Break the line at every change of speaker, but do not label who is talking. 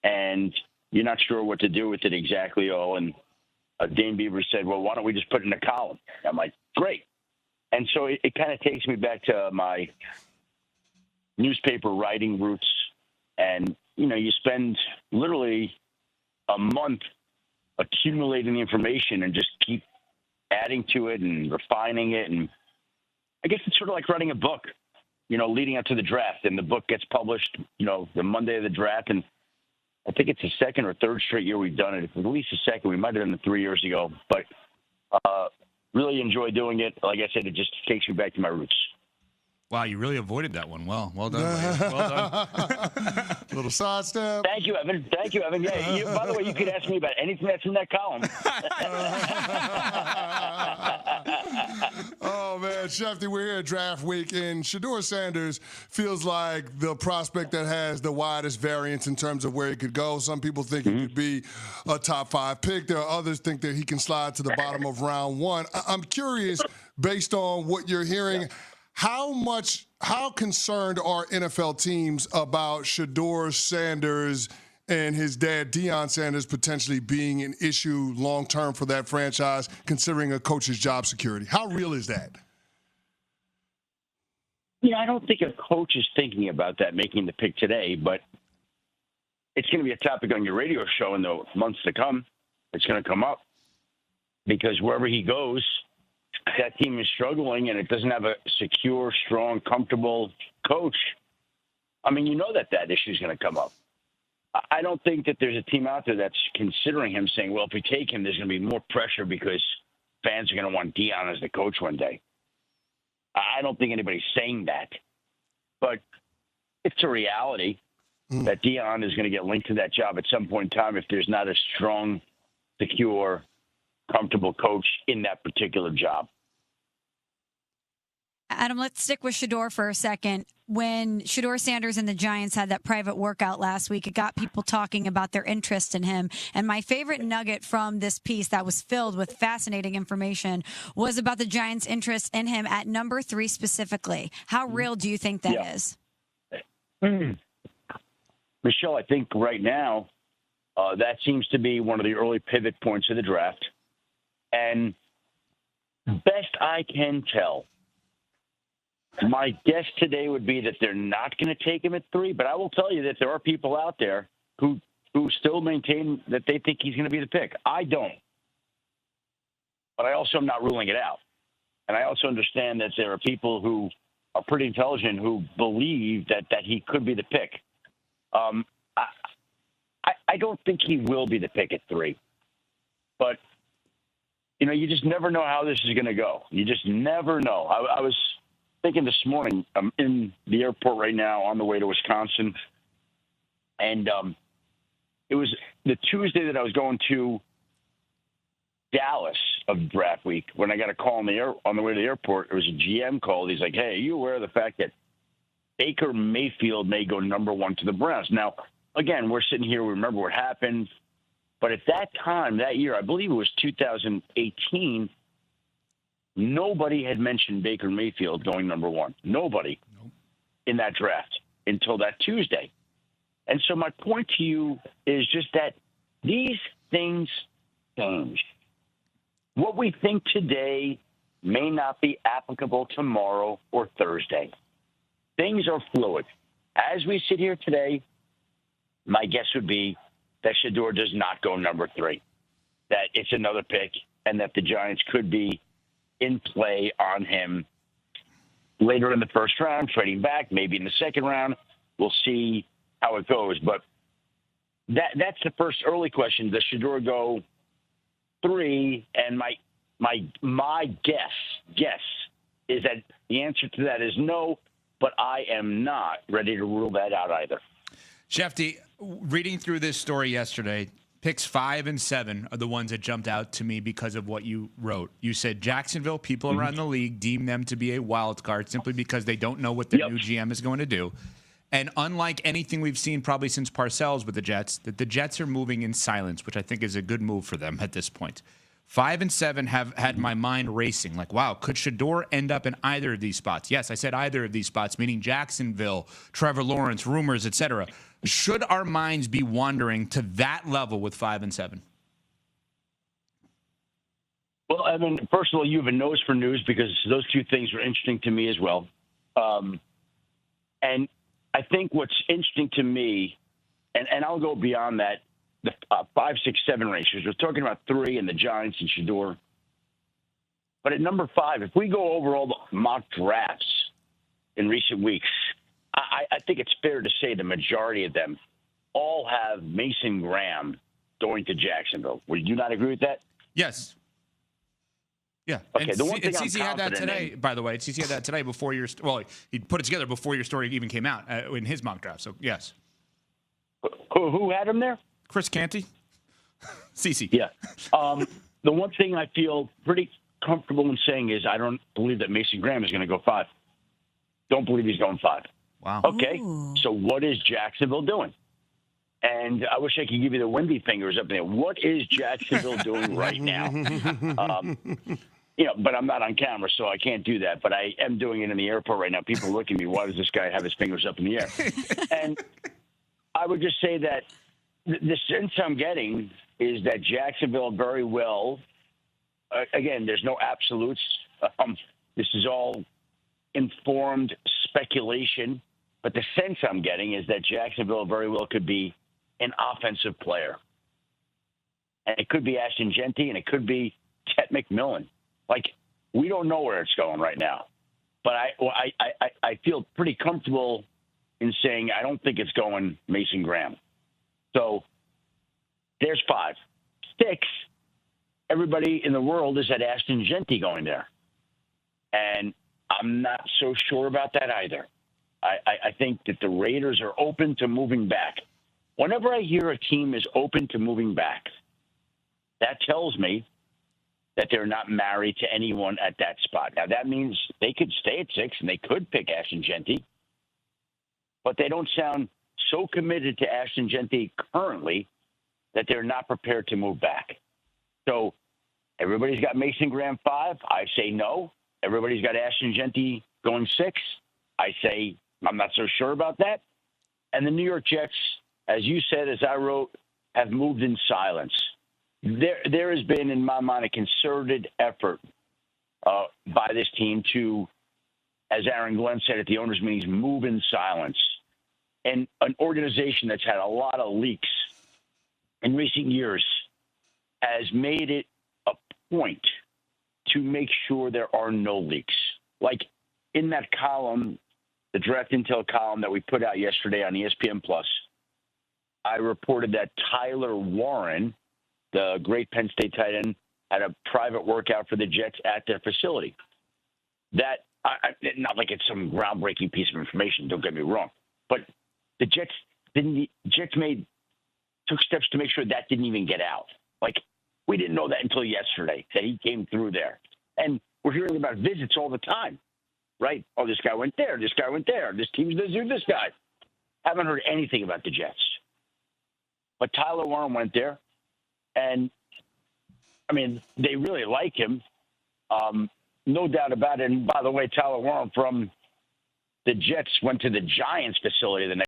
and you're not sure what to do with it exactly. And Dane Beaver said, well, why don't we just put it in a column? I'm like, great. And so it kind of takes me back to my newspaper writing roots. And, you spend literally a month accumulating the information and just keep adding to it and refining it. And I guess it's sort of like writing a book, leading up to the draft. And the book gets published, the Monday of the draft. And I think it's the second or third straight year we've done it. At least the second. We might have done it 3 years ago. But really enjoy doing it. Like I said, it just takes me back to my roots.
Wow, you really avoided that one. Well done. Well done.
Little sidestep.
Thank you, Evan. Yeah, by the way, you could ask me about anything that's in that column.
Oh, man, Schefter, we're here at draft week, and Shedeur Sanders feels like the prospect that has the widest variance in terms of where he could go. Some people think he could be a top 5 pick. There are others think that he can slide to the bottom of round 1. I'm curious, based on what you're hearing, how concerned are NFL teams about Shedeur Sanders and his dad, Deion Sanders, potentially being an issue long-term for that franchise, considering a coach's job security? How real is that?
I don't think a coach is thinking about that, making the pick today, but it's going to be a topic on your radio show in the months to come. It's going to come up because wherever he goes, that team is struggling and it doesn't have a secure, strong, comfortable coach. I mean, that issue is going to come up. I don't think that there's a team out there that's considering him saying, well, if we take him, there's going to be more pressure because fans are going to want Deion as the coach one day. I don't think anybody's saying that. But it's a reality that Deion is going to get linked to that job at some point in time if there's not a strong, secure, comfortable coach in that particular job.
Adam, let's stick with Shedeur for a second. When Shedeur Sanders and the Giants had that private workout last week, it got people talking about their interest in him. And my favorite nugget from this piece that was filled with fascinating information was about the Giants' interest in him at number 3 specifically. How real do you think that is?
Michelle, I think right now that seems to be one of the early pivot points of the draft. And best I can tell, my guess today would be that they're not going to take him at 3, but I will tell you that there are people out there who still maintain that they think he's going to be the pick. I don't. But I also am not ruling it out. And I also understand that there are people who are pretty intelligent who believe that he could be the pick. I don't think he will be the pick at 3. But, you just never know how this is going to go. You just never know. I was thinking this morning, I'm in the airport right now on the way to Wisconsin, and it was the Tuesday that I was going to Dallas of draft week when I got a call on the way to the airport. It was a GM call. He's like, hey, are you aware of the fact that Baker Mayfield may go number 1 to the Browns? Now, again, we're sitting here, we remember what happened, but at that time, that year, I believe it was 2018, nobody had mentioned Baker Mayfield going number 1. Nobody in that draft until that Tuesday. And so my point to you is just that these things change. What we think today may not be applicable tomorrow or Thursday. Things are fluid. As we sit here today, my guess would be that Shedeur does not go number 3, that it's another pick, and that the Giants could be in play on him later in the first round, trading back, maybe in the second round. We'll see how it goes. But that's the first early question. Does Shedeur go 3? And my guess is that the answer to that is no, but I am not ready to rule that out either.
Schefter, reading through this story yesterday, picks 5 and 7 are the ones that jumped out to me because of what you wrote. You said Jacksonville, people around the league deem them to be a wild card simply because they don't know what the new GM is going to do. And unlike anything we've seen probably since Parcells with the Jets, that the Jets are moving in silence, which I think is a good move for them at this point. 5 and 7 have had my mind racing. Like, wow, could Shedeur end up in either of these spots? Yes, I said either of these spots, meaning Jacksonville, Trevor Lawrence, rumors, etc. Should our minds be wandering to that level with 5 and 7?
Well, I mean, first of all, you have a nose for news because those two things are interesting to me as well. And I think what's interesting to me, and I'll go beyond that, the 5, 6, 7 ratios. We're talking about 3 and the Giants and Shedeur. But at number 5, if we go over all the mock drafts in recent weeks, I think it's fair to say the majority of them all have Mason Graham going to Jacksonville. Would you not agree with that?
Yes. Yeah.
Okay.
And
the one thing
CC had that today,
in,
by the way. CC had that today before your – well, he put it together before your story even came out in his mock draft. So, yes.
Who had him there?
Chris Canty. CC.
Yeah. The one thing I feel pretty comfortable in saying is I don't believe that Mason Graham is going to go 5. Don't believe he's going 5.
Wow.
Okay.
Ooh.
So what is Jacksonville doing? And I wish I could give you the windy fingers up there. What is Jacksonville doing right now? But I'm not on camera, so I can't do that. But I am doing it in the airport right now. People look at me, why does this guy have his fingers up in the air? And I would just say that the sense I'm getting is that Jacksonville very well, again, there's no absolutes. This is all informed speculation. But the sense I'm getting is that Jacksonville very well could be an offensive player. And it could be Ashton Genty, and it could be Tet McMillan. Like, we don't know where it's going right now. But I feel pretty comfortable in saying I don't think it's going Mason Graham. So there's 5. 6, everybody in the world is at Ashton Genty going there. And I'm not so sure about that either. I think that the Raiders are open to moving back. Whenever I hear a team is open to moving back, that tells me that they're not married to anyone at that spot. Now, that means they could stay at 6 and they could pick Ashton Genty, but they don't sound so committed to Ashton Genty currently that they're not prepared to move back. So everybody's got Mason Graham 5. I say no. Everybody's got Ashton Genty going 6. I say I'm not so sure about that. And the New York Jets, as you said, as I wrote, have moved in silence. There has been, in my mind, a concerted effort by this team to, as Aaron Glenn said at the owners' meetings, move in silence. And an organization that's had a lot of leaks in recent years has made it a point to make sure there are no leaks. Like in that column, the draft intel column that we put out yesterday on ESPN Plus, I reported that Tyler Warren, the great Penn State tight end, had a private workout for the Jets at their facility. That, not like it's some groundbreaking piece of information, don't get me wrong, but the Jets took steps to make sure that didn't even get out. Like, we didn't know that until yesterday, that he came through there. And we're hearing about visits all the time, right? Oh, this guy went there, this guy went there, this team's visiting this guy. Haven't heard anything about the Jets. But Tyler Warren went there, and, I mean, they really like him. No doubt about it. And, by the way, Tyler Warren from the Jets went to the Giants facility the next